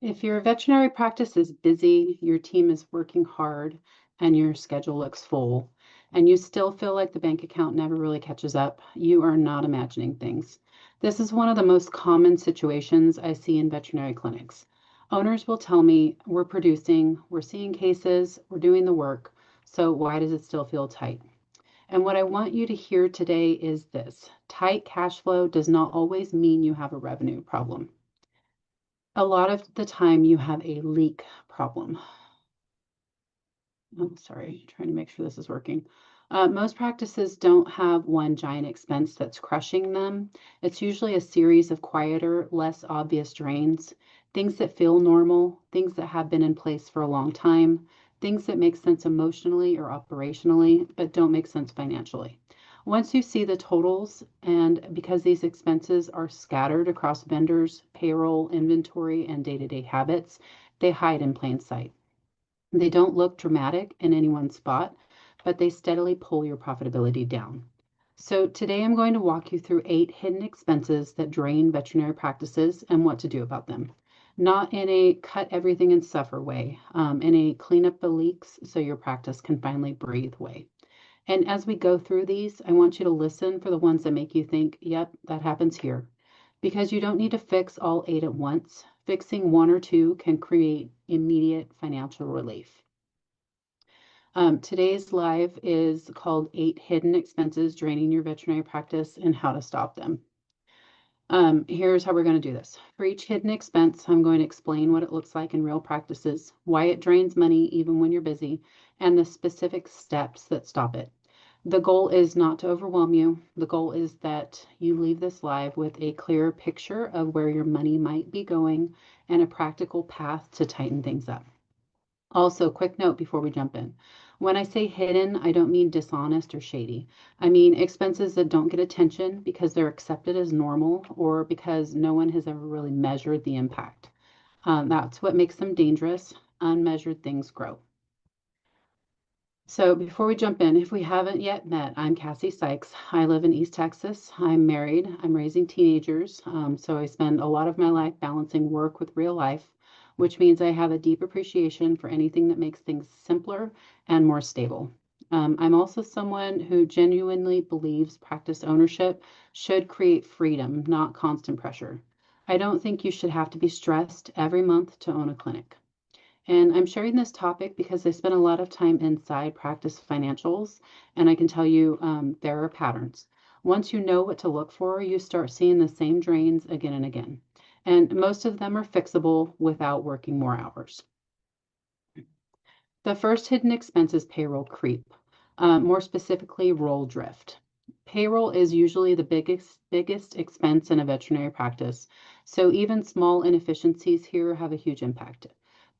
If your veterinary practice is busy, your team is working hard, and your schedule looks full, and you still feel like the bank account never really catches up, you are not imagining things. This is one of the most common situations I see in veterinary clinics. Owners will tell me, we're producing, we're seeing cases, we're doing the work, so why does it still feel tight? And what I want you to hear today is this: tight cash flow does not always mean you have a revenue problem. A lot of the time you have a leak problem. Oh, sorry, trying to make sure this is working. Most practices don't have one giant expense that's crushing them. It's usually a series of quieter, less obvious drains, things that feel normal, things that have been in place for a long time, things that make sense emotionally or operationally, but don't make sense financially. Once you see the totals, and because these expenses are scattered across vendors, payroll, inventory, and day-to-day habits, they hide in plain sight. They don't look dramatic in any one spot, but they steadily pull your profitability down. So today I'm going to walk you through 8 hidden expenses that drain veterinary practices and what to do about them. Not in a cut everything and suffer way, in a clean up the leaks so your practice can finally breathe way. And as we go through these, I want you to listen for the ones that make you think, yep, that happens here. Because you don't need to fix all 8 at once. Fixing 1 or 2 can create immediate financial relief. Today's live is called 8 Hidden Expenses Draining Your Veterinary Practice and How to Stop Them. Here's how we're going to do this. For each hidden expense, I'm going to explain what it looks like in real practices, why it drains money even when you're busy, and the specific steps that stop it. The goal is not to overwhelm you. The goal is that you leave this live with a clearer picture of where your money might be going and a practical path to tighten things up. Also, quick note before we jump in. When I say hidden, I don't mean dishonest or shady. I mean expenses that don't get attention because they're accepted as normal or because no one has ever really measured the impact. That's what makes them dangerous. Unmeasured things grow. So before we jump in, if we haven't yet met, I'm Cassie Sykes. I live in East Texas. I'm married. I'm raising teenagers. So I spend a lot of my life balancing work with real life, which means I have a deep appreciation for anything that makes things simpler and more stable. I'm also someone who genuinely believes practice ownership should create freedom, not constant pressure. I don't think you should have to be stressed every month to own a clinic. And I'm sharing this topic because I spent a lot of time inside practice financials, and I can tell you there are patterns. Once you know what to look for, you start seeing the same drains again and again. And most of them are fixable without working more hours. The first hidden expense is payroll creep, more specifically, roll drift. Payroll is usually the biggest expense in a veterinary practice, so even small inefficiencies here have a huge impact.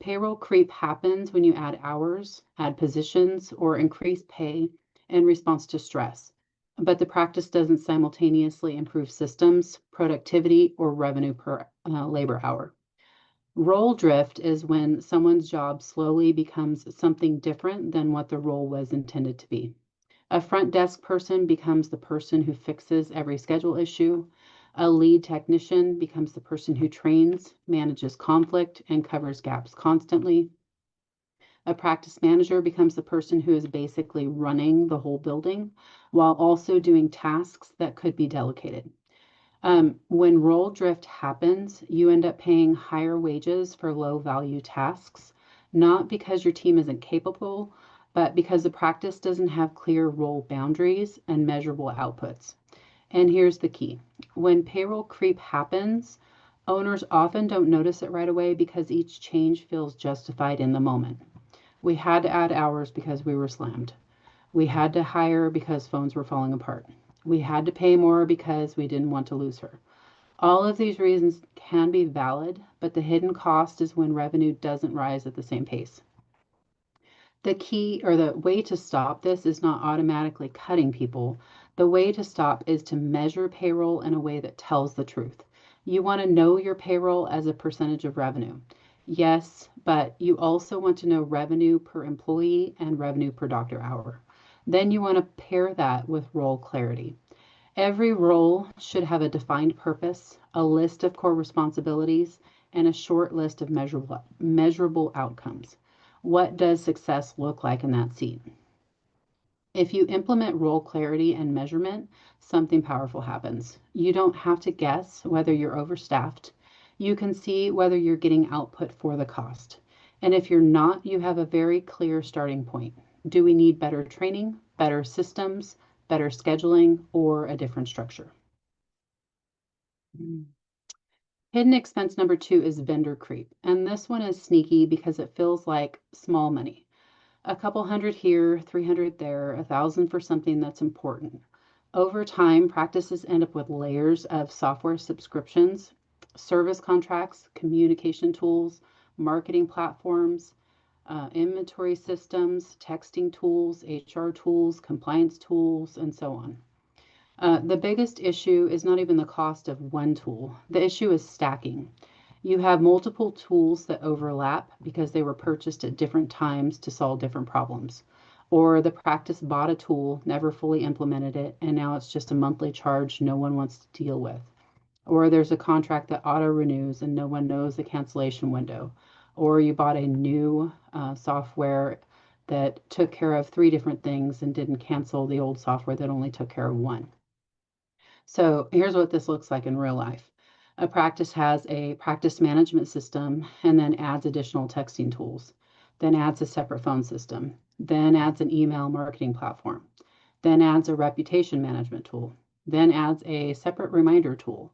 Payroll creep happens when you add hours, add positions, or increase pay in response to stress, but the practice doesn't simultaneously improve systems, productivity, or revenue per labor hour. Role drift is when someone's job slowly becomes something different than what the role was intended to be. A front desk person becomes the person who fixes every schedule issue. A lead technician becomes the person who trains, manages conflict, and covers gaps constantly. A practice manager becomes the person who is basically running the whole building while also doing tasks that could be delegated. When role drift happens, you end up paying higher wages for low value tasks, not because your team isn't capable, but because the practice doesn't have clear role boundaries and measurable outputs. And here's the key. When payroll creep happens, owners often don't notice it right away because each change feels justified in the moment. We had to add hours because we were slammed. We had to hire because phones were falling apart. We had to pay more because we didn't want to lose her. All of these reasons can be valid, but the hidden cost is when revenue doesn't rise at the same pace. The key or the way to stop this is not automatically cutting people. The way to stop is to measure payroll in a way that tells the truth. You want to know your payroll as a percentage of revenue. Yes, but you also want to know revenue per employee and revenue per doctor hour. Then you want to pair that with role clarity. Every role should have a defined purpose, a list of core responsibilities, and a short list of measurable outcomes. What does success look like in that seat? If you implement role clarity and measurement, something powerful happens. You don't have to guess whether you're overstaffed. You can see whether you're getting output for the cost. And if you're not, you have a very clear starting point. Do we need better training, better systems, better scheduling, or a different structure? Hidden expense number 2 is vendor creep. And this one is sneaky because it feels like small money. A couple hundred here, 300 there, 1,000 for something that's important. Over time, practices end up with layers of software subscriptions, service contracts, communication tools, marketing platforms, inventory systems, texting tools, HR tools, compliance tools, and so on. The biggest issue is not even the cost of one tool. The issue is stacking. You have multiple tools that overlap because they were purchased at different times to solve different problems. Or the practice bought a tool, never fully implemented it, and now it's just a monthly charge no one wants to deal with. Or there's a contract that auto renews and no one knows the cancellation window. Or you bought a new software that took care of 3 different things and didn't cancel the old software that only took care of one. So here's what this looks like in real life. A practice has a practice management system and then adds additional texting tools, then adds a separate phone system, then adds an email marketing platform, then adds a reputation management tool, then adds a separate reminder tool.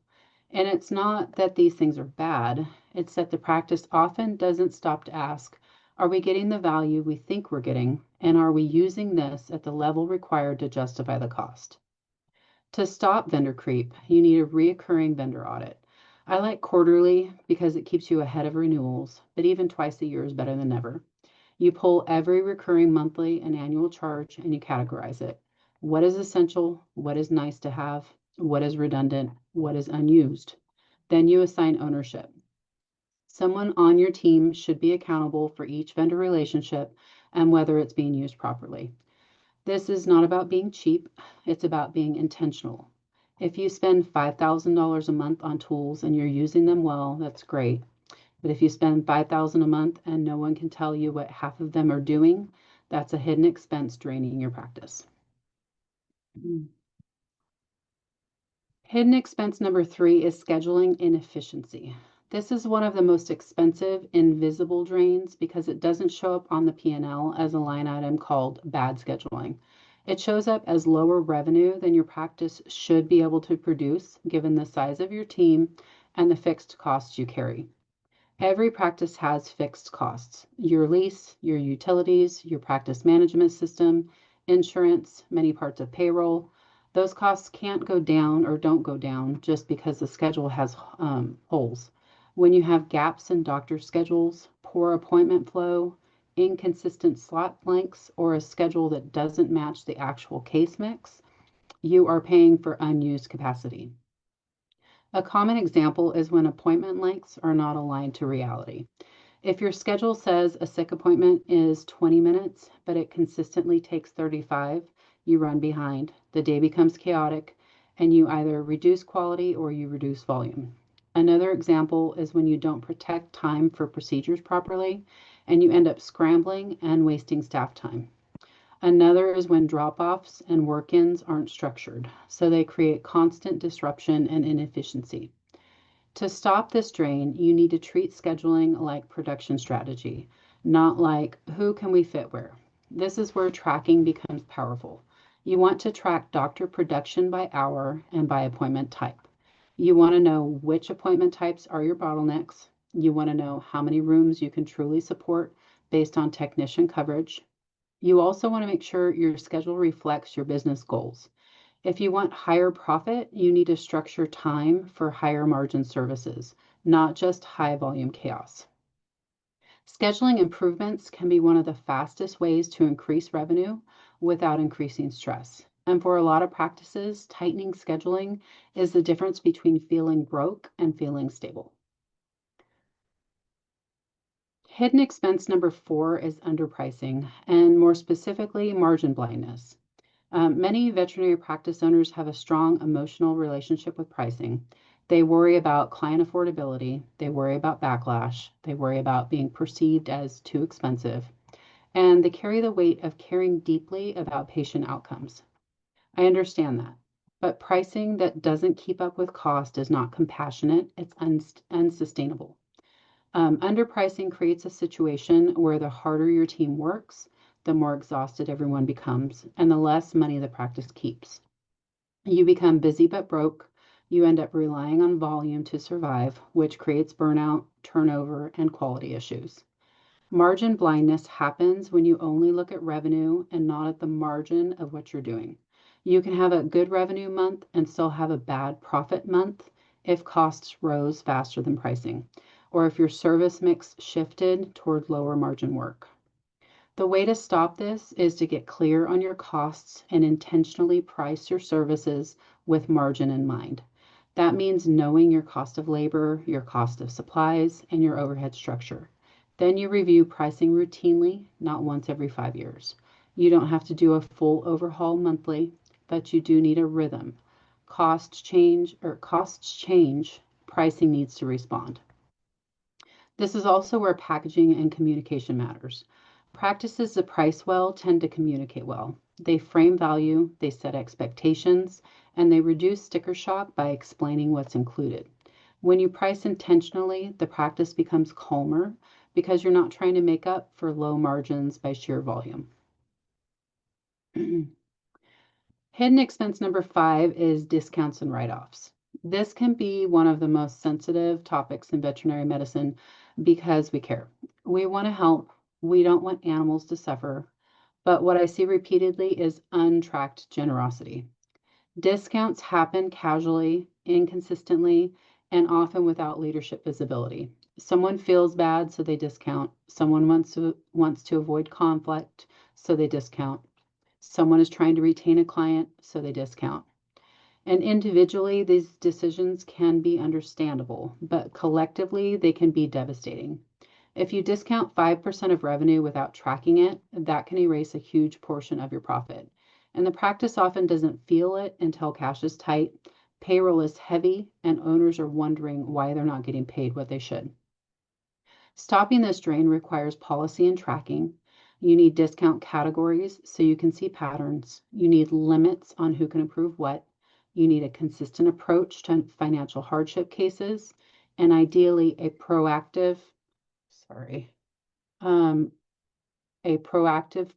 And it's not that these things are bad, it's that the practice often doesn't stop to ask, are we getting the value we think we're getting? And are we using this at the level required to justify the cost? To stop vendor creep, you need a reoccurring vendor audit. I like quarterly because it keeps you ahead of renewals, but even twice a year is better than never. You pull every recurring monthly and annual charge and you categorize it. What is essential? What is nice to have? What is redundant? What is unused? Then you assign ownership. Someone on your team should be accountable for each vendor relationship and whether it's being used properly. This is not about being cheap, it's about being intentional. If you spend $5,000 a month on tools and you're using them well, that's great. But if you spend $5,000 a month and no one can tell you what half of them are doing, that's a hidden expense draining your practice. Hidden expense number 3 is scheduling inefficiency. This is one of the most expensive invisible drains because it doesn't show up on the P&L as a line item called bad scheduling. It shows up as lower revenue than your practice should be able to produce given the size of your team and the fixed costs you carry. Every practice has fixed costs: your lease, your utilities, your practice management system, insurance, many parts of payroll. Those costs can't go down or don't go down just because the schedule has holes. When you have gaps in doctor schedules, poor appointment flow, inconsistent slot lengths, or a schedule that doesn't match the actual case mix, you are paying for unused capacity. A common example is when appointment lengths are not aligned to reality. If your schedule says a sick appointment is 20 minutes, but it consistently takes 35, you run behind. The day becomes chaotic, and you either reduce quality or you reduce volume. Another example is when you don't protect time for procedures properly, and you end up scrambling and wasting staff time. Another is when drop-offs and work-ins aren't structured, so they create constant disruption and inefficiency. To stop this drain, you need to treat scheduling like production strategy, not like who can we fit where. This is where tracking becomes powerful. You want to track doctor production by hour and by appointment type. You want to know which appointment types are your bottlenecks. You want to know how many rooms you can truly support based on technician coverage. You also want to make sure your schedule reflects your business goals. If you want higher profit, you need to structure time for higher margin services, not just high volume chaos. Scheduling improvements can be one of the fastest ways to increase revenue without increasing stress. And for a lot of practices, tightening scheduling is the difference between feeling broke and feeling stable. Hidden expense number 4 is underpricing, and more specifically, margin blindness. Many veterinary practice owners have a strong emotional relationship with pricing. They worry about client affordability, they worry about backlash, they worry about being perceived as too expensive, and they carry the weight of caring deeply about patient outcomes. I understand that. But pricing that doesn't keep up with cost is not compassionate, it's unsustainable. Underpricing creates a situation where the harder your team works, the more exhausted everyone becomes, and the less money the practice keeps. You become busy but broke. You end up relying on volume to survive, which creates burnout, turnover, and quality issues. Margin blindness happens when you only look at revenue and not at the margin of what you're doing. You can have a good revenue month and still have a bad profit month if costs rose faster than pricing, or if your service mix shifted toward lower margin work. The way to stop this is to get clear on your costs and intentionally price your services with margin in mind. That means knowing your cost of labor, your cost of supplies, and your overhead structure. Then you review pricing routinely, not once every 5 years. You don't have to do a full overhaul monthly, but you do need a rhythm. Costs change, pricing needs to respond. This is also where packaging and communication matters. Practices that price well tend to communicate well. They frame value, they set expectations, and they reduce sticker shock by explaining what's included. When you price intentionally, the practice becomes calmer because you're not trying to make up for low margins by sheer volume. Hidden expense number 5 is discounts and write-offs. This can be one of the most sensitive topics in veterinary medicine because we care. We want to help. We don't want animals to suffer. But what I see repeatedly is untracked generosity. Discounts happen casually, inconsistently, and often without leadership visibility. Someone feels bad, so they discount. Someone wants to avoid conflict, so they discount. Someone is trying to retain a client, so they discount. And individually, these decisions can be understandable, but collectively, they can be devastating. If you discount 5% of revenue without tracking it, that can erase a huge portion of your profit. And the practice often doesn't feel it until cash is tight, payroll is heavy, and owners are wondering why they're not getting paid what they should. Stopping this drain requires policy and tracking. You need discount categories so you can see patterns. You need limits on who can approve what. You need a consistent approach to financial hardship cases, and ideally a proactive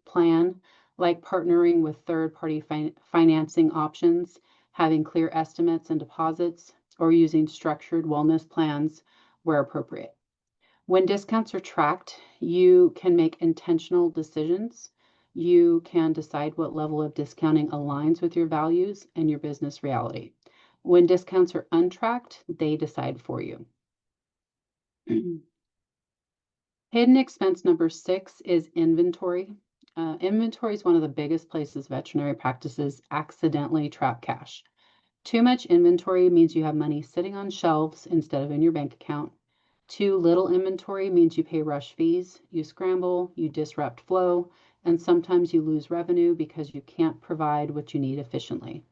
plan like partnering with third-party financing options, having clear estimates and deposits, or using structured wellness plans where appropriate. When discounts are tracked, you can make intentional decisions. You can decide what level of discounting aligns with your values and your business reality. When discounts are untracked, they decide for you. Hidden expense number 6 is inventory. Inventory is one of the biggest places veterinary practices accidentally trap cash. Too much inventory means you have money sitting on shelves instead of in your bank account. Too little inventory means you pay rush fees, you scramble, you disrupt flow, and sometimes you lose revenue because you can't provide what you need efficiently.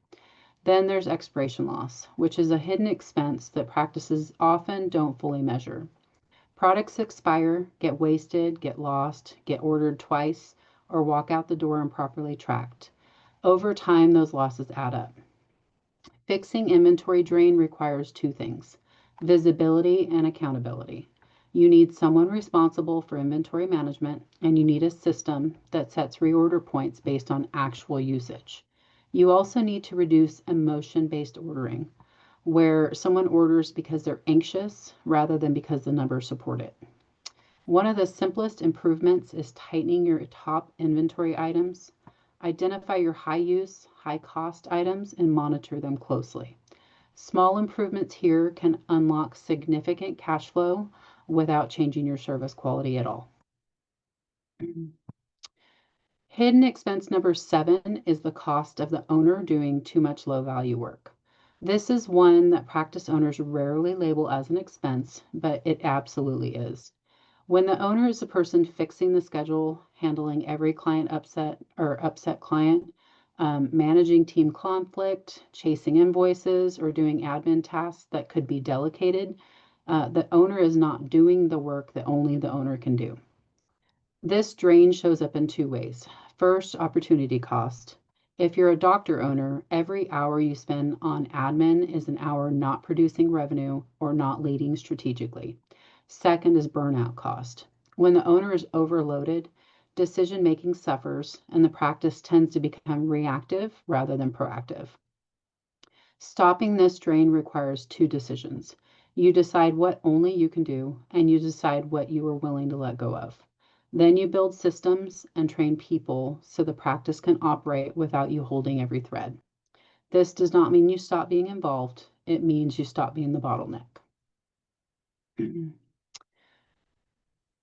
Then there's expiration loss, which is a hidden expense that practices often don't fully measure. Products expire, get wasted, get lost, get ordered twice, or walk out the door improperly tracked. Over time, those losses add up. Fixing inventory drain requires 2 things: visibility and accountability. You need someone responsible for inventory management, and you need a system that sets reorder points based on actual usage. You also need to reduce emotion-based ordering, where someone orders because they're anxious rather than because the numbers support it. One of the simplest improvements is tightening your top inventory items. Identify your high use, high cost items and monitor them closely. Small improvements here can unlock significant cash flow without changing your service quality at all. Hidden expense number 7 is the cost of the owner doing too much low value work. This is one that practice owners rarely label as an expense, but it absolutely is. When the owner is the person fixing the schedule, handling every client upset client, managing team conflict, chasing invoices, or doing admin tasks that could be delegated. The owner is not doing the work that only the owner can do. This drain shows up in two ways. First, opportunity cost. If you're a doctor owner, every hour you spend on admin is an hour not producing revenue or not leading strategically. Second is burnout cost. When the owner is overloaded, decision making suffers and the practice tends to become reactive rather than proactive. Stopping this drain requires two decisions. You decide what only you can do, and you decide what you are willing to let go of. Then you build systems and train people so the practice can operate without you holding every thread. This does not mean you stop being involved. It means you stop being the bottleneck.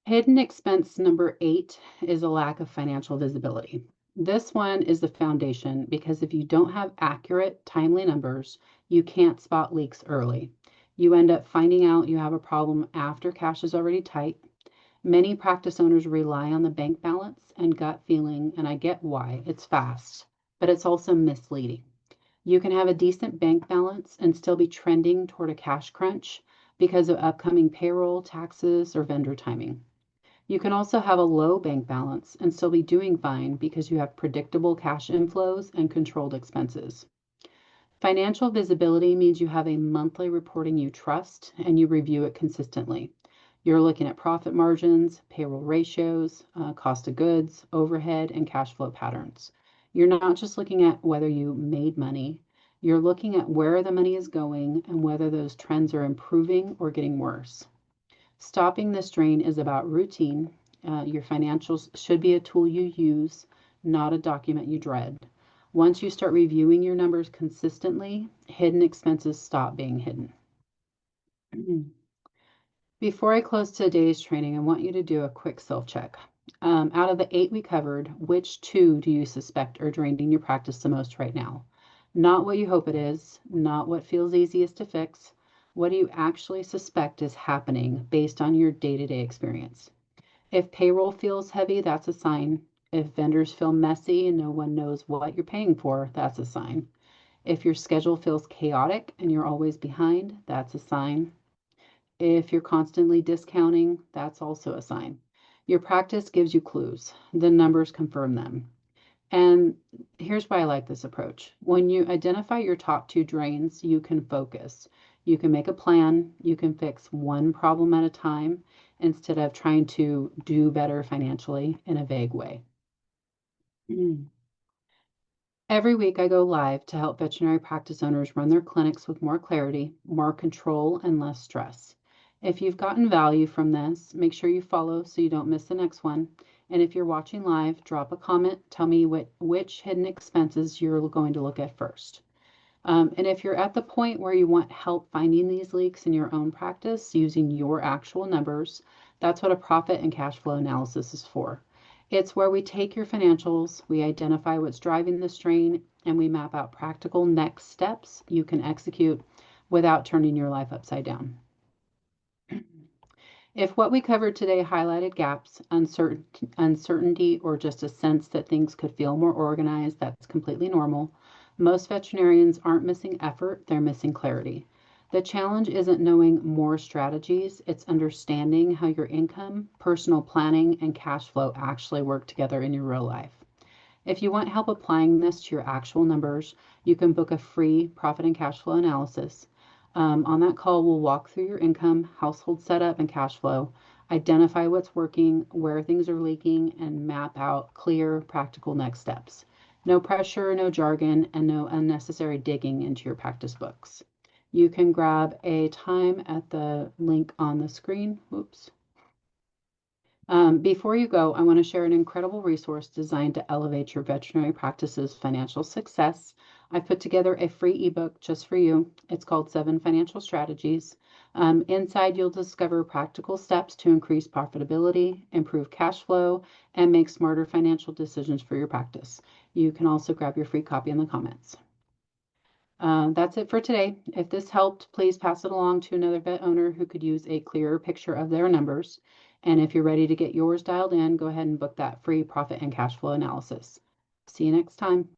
Hidden expense number 8 is a lack of financial visibility. This one is the foundation because if you don't have accurate, timely numbers, you can't spot leaks early. You end up finding out you have a problem after cash is already tight. Many practice owners rely on the bank balance and gut feeling, and I get why. It's fast, but it's also misleading. You can have a decent bank balance and still be trending toward a cash crunch because of upcoming payroll, taxes, or vendor timing. You can also have a low bank balance and still be doing fine because you have predictable cash inflows and controlled expenses. Financial visibility means you have a monthly reporting you trust and you review it consistently. You're looking at profit margins, payroll ratios, cost of goods, overhead, and cash flow patterns. You're not just looking at whether you made money, you're looking at where the money is going and whether those trends are improving or getting worse. Stopping this drain is about routine. Your financials should be a tool you use, not a document you dread. Once you start reviewing your numbers consistently, hidden expenses stop being hidden. Before I close today's training, I want you to do a quick self-check. Out of the 8 we covered, which 2 do you suspect are draining your practice the most right now? Not what you hope it is, not what feels easiest to fix. What do you actually suspect is happening based on your day-to-day experience? If payroll feels heavy, that's a sign. If vendors feel messy and no one knows what you're paying for, that's a sign. If your schedule feels chaotic and you're always behind, that's a sign. If you're constantly discounting, that's also a sign. Your practice gives you clues. The numbers confirm them. And here's why I like this approach. When you identify your top 2 drains, you can focus. You can make a plan. You can fix one problem at a time instead of trying to do better financially in a vague way. Every week I go live to help veterinary practice owners run their clinics with more clarity, more control, and less stress. If you've gotten value from this, make sure you follow so you don't miss the next one. And if you're watching live, drop a comment. Tell me which hidden expenses you're going to look at first. And if you're at the point where you want help finding these leaks in your own practice using your actual numbers, that's what a profit and cash flow analysis is for. It's where we take your financials, we identify what's driving the strain, and we map out practical next steps you can execute without turning your life upside down. If what we covered today highlighted gaps, uncertainty, or just a sense that things could feel more organized, that's completely normal. Most veterinarians aren't missing effort, they're missing clarity. The challenge isn't knowing more strategies, it's understanding how your income, personal planning, and cash flow actually work together in your real life. If you want help applying this to your actual numbers, you can book a free profit and cash flow analysis. On that call, we'll walk through your income, household setup, and cash flow, identify what's working, where things are leaking, and map out clear, practical next steps. No pressure, no jargon, and no unnecessary digging into your practice books. You can grab a time at the link on the screen. Oops. Before you go, I want to share an incredible resource designed to elevate your veterinary practice's financial success. I put together a free ebook just for you. It's called 7 Financial Strategies. Inside, you'll discover practical steps to increase profitability, improve cash flow, and make smarter financial decisions for your practice. You can also grab your free copy in the comments. That's it for today. If this helped, please pass it along to another vet owner who could use a clearer picture of their numbers. And if you're ready to get yours dialed in, go ahead and book that free profit and cash flow analysis. See you next time.